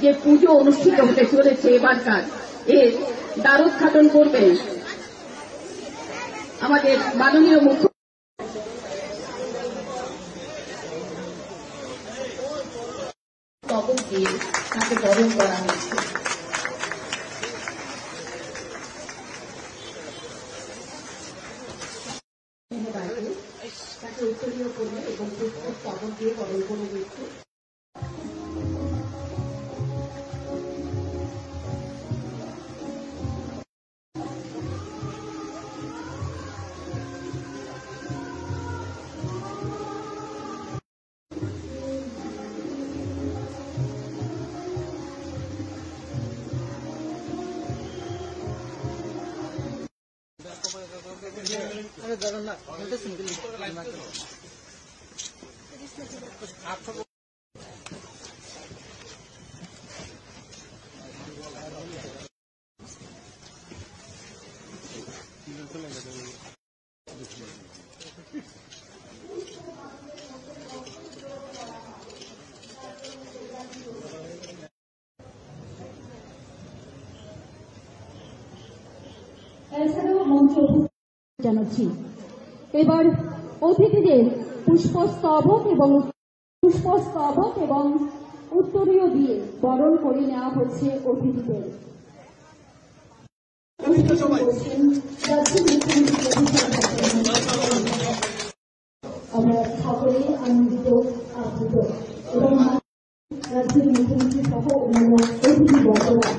যে পুজো অনুষ্ঠিত হতে চলেছে এবারকার এর দ্বারোদ্ঘাটন করবেন আমাদের মাননীয় মুখ্যমন্ত্রী তাকে বরণ করা হয়েছে। তাকে উত্তরীয় করবে এবং তখন দিয়ে বরণ করে দিচ্ছে। এছাড়াও মঞ্চে জানাচ্ছি এবার অতিথিদের পুষ্পস্তবক এবং উত্তরীয় দিয়ে বরণ করে নেওয়া হচ্ছে অতিথিদের। আমরা সকলে আনন্দিত আপ্লুত এবং রাজ্যের মুখ্যমন্ত্রী সহ অন্যান্য অতিথি বর্তমান